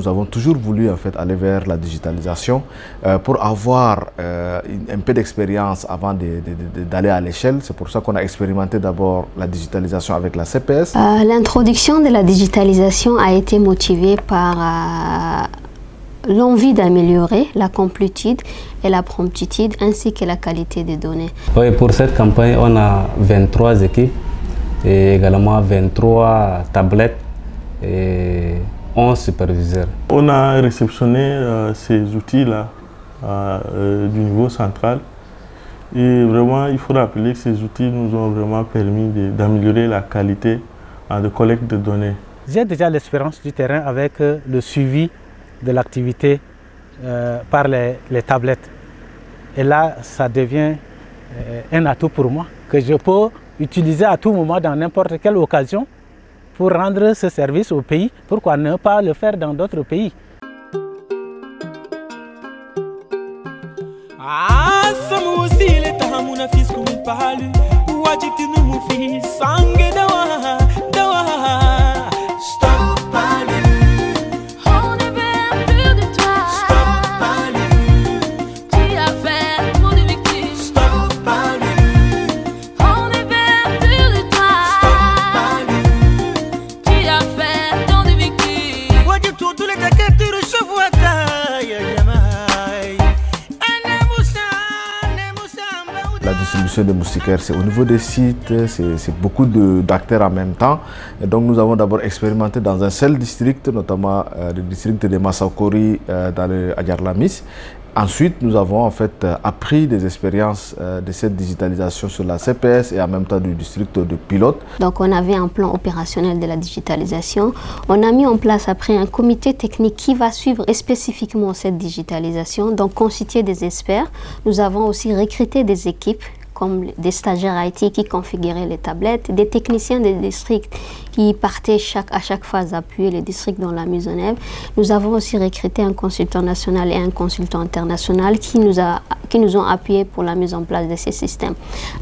Nous avons toujours voulu en fait aller vers la digitalisation pour avoir un peu d'expérience avant d'aller à l'échelle. C'est pour ça qu'on a expérimenté d'abord la digitalisation avec la CPS. L'introduction de la digitalisation a été motivée par l'envie d'améliorer la complétude et la promptitude ainsi que la qualité des données. Oui, pour cette campagne, on a 23 équipes et également 23 tablettes et 11 superviseurs. On a réceptionné ces outils-là du niveau central et vraiment il faut rappeler que ces outils nous ont vraiment permis d'améliorer la qualité de collecte de données. J'ai déjà l'expérience du terrain avec le suivi de l'activité par les tablettes. Et là, ça devient un atout pour moi que je peux utiliser à tout moment dans n'importe quelle occasion pour rendre ce service au pays. Pourquoi ne pas le faire dans d'autres pays? La distribution des moustiquaires, c'est au niveau des sites, c'est beaucoup d'acteurs en même temps. Et donc nous avons d'abord expérimenté dans un seul district, notamment le district de Massaokori dans le Agarlamis. Ensuite, nous avons en fait appris des expériences de cette digitalisation sur la CPS et en même temps du district de pilote. Donc on avait un plan opérationnel de la digitalisation. On a mis en place après un comité technique qui va suivre spécifiquement cette digitalisation, donc constitué des experts. Nous avons aussi recruté des équipes comme des stagiaires IT qui configuraient les tablettes, des techniciens des districts qui partaient à chaque phase appuyer les districts dans la mise en œuvre. Nous avons aussi recruté un consultant national et un consultant international qui nous ont appuyés pour la mise en place de ces systèmes.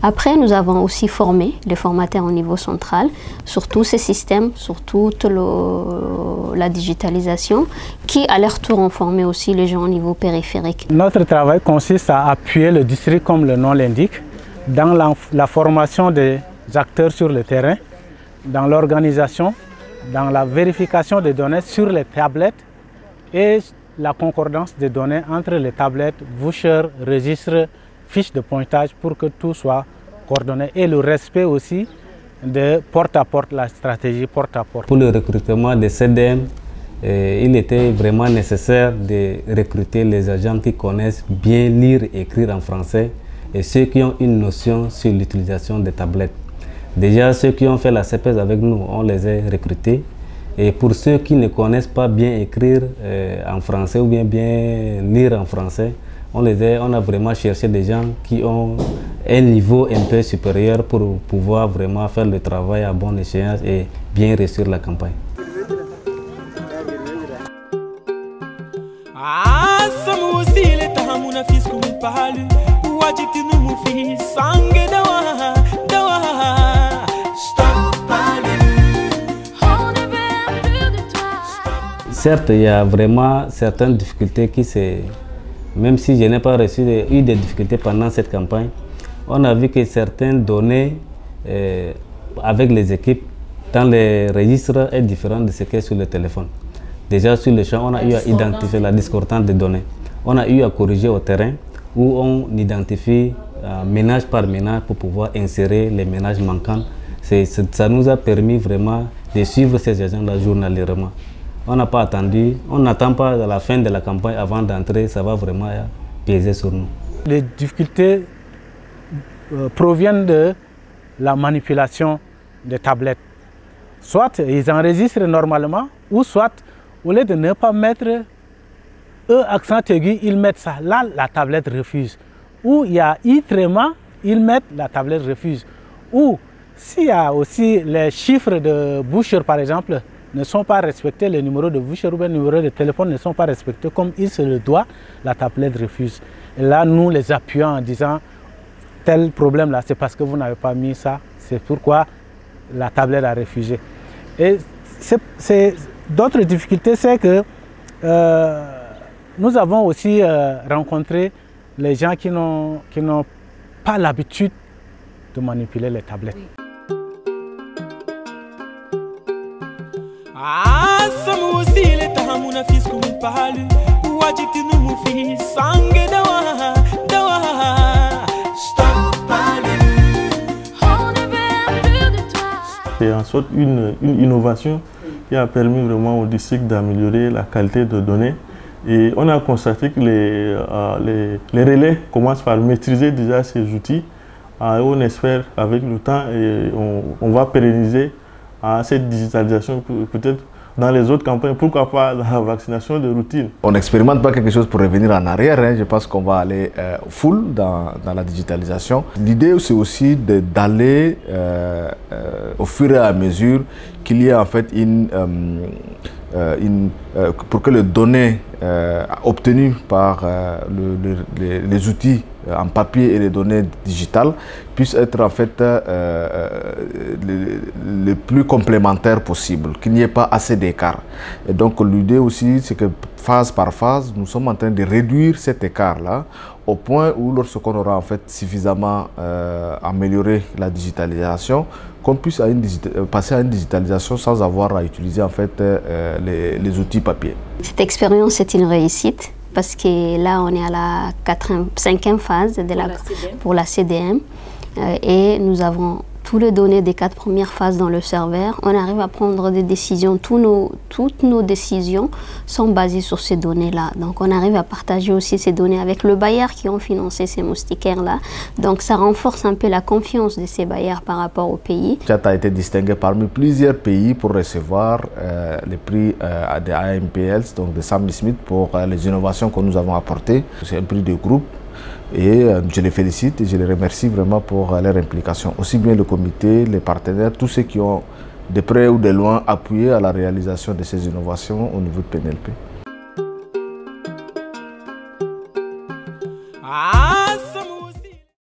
Après, nous avons aussi formé les formateurs au niveau central sur tous ces systèmes, sur toute la digitalisation, qui à leur tour ont formé aussi les gens au niveau périphérique. Notre travail consiste à appuyer le district comme le nom l'indique, dans la formation des acteurs sur le terrain, dans l'organisation, dans la vérification des données sur les tablettes et la concordance des données entre les tablettes, vouchers, registres, fiches de pointage pour que tout soit coordonné et le respect aussi de porte-à-porte, la stratégie porte-à-porte. Pour le recrutement des CDM, il était vraiment nécessaire de recruter les agents qui connaissent bien lire et écrire en français et ceux qui ont une notion sur l'utilisation des tablettes. Déjà, ceux qui ont fait la CPS avec nous, on les a recrutés. Et pour ceux qui ne connaissent pas bien écrire en français ou bien lire en français, on a vraiment cherché des gens qui ont un niveau un peu supérieur pour pouvoir vraiment faire le travail à bonne échéance et bien réussir la campagne. Certes, il y a vraiment certaines difficultés même si je n'ai pas eu des difficultés pendant cette campagne, on a vu que certaines données avec les équipes dans les registres est différente de ce qu'est sur le téléphone. Déjà sur le champ, on a eu à identifier la discordance des données. On a eu à corriger au terrain où on identifie ménage par ménage pour pouvoir insérer les ménages manquants. Ça nous a permis vraiment de suivre ces agents-là journalièrement. On n'a pas attendu, on n'attend pas à la fin de la campagne avant d'entrer, ça va vraiment peser sur nous. Les difficultés proviennent de la manipulation des tablettes. Soit ils enregistrent normalement, ou soit au lieu de ne pas mettre accent aigu, ils mettent ça. Là, la tablette refuse. Ou il y a I tréma, ils mettent la tablette refuse. Ou s'il y a aussi les chiffres de boucher par exemple, ne sont pas respectés, les numéros de voucher ou les numéros de téléphone ne sont pas respectés comme il se le doit, la tablette refuse. Et là, nous les appuyons en disant tel problème là, c'est parce que vous n'avez pas mis ça, c'est pourquoi la tablette a refusé. Et d'autres difficultés, c'est que nous avons aussi rencontré les gens qui n'ont pas l'habitude de manipuler les tablettes. C'est en sorte une innovation qui a permis vraiment au district d'améliorer la qualité de données. Et on a constaté que les relais commencent par maîtriser déjà ces outils. Et on espère avec le temps, et on va pérenniser cette digitalisation peut-être dans les autres campagnes, pourquoi pas dans la vaccination de routine. On n'expérimente pas quelque chose pour revenir en arrière, hein. Je pense qu'on va aller full dans la digitalisation. L'idée c'est aussi d'aller au fur et à mesure qu'il y ait en fait pour que les données obtenues par les outils en papier et les données digitales puissent être en fait les plus complémentaires possible, qu'il n'y ait pas assez d'écart. Et donc l'idée aussi c'est que phase par phase, nous sommes en train de réduire cet écart-là au point où lorsqu'on aura en fait suffisamment amélioré la digitalisation, qu'on puisse passer à une digitalisation sans avoir à utiliser en fait les outils papier. Cette expérience est une réussite parce que là on est à la 5e phase pour la CDM et nous avons toutes les données des 4 premières phases dans le serveur. On arrive à prendre des décisions, toutes nos décisions sont basées sur ces données-là. Donc on arrive à partager aussi ces données avec le bailleur qui ont financé ces moustiquaires-là. Donc ça renforce un peu la confiance de ces bailleurs par rapport au pays. Tchad a été distingué parmi plusieurs pays pour recevoir les prix des AMPL, donc de Sam Smith, pour les innovations que nous avons apportées. C'est un prix de groupe. Et je les félicite et je les remercie vraiment pour leur implication. Aussi bien le comité, les partenaires, tous ceux qui ont de près ou de loin appuyé à la réalisation de ces innovations au niveau de PNLP.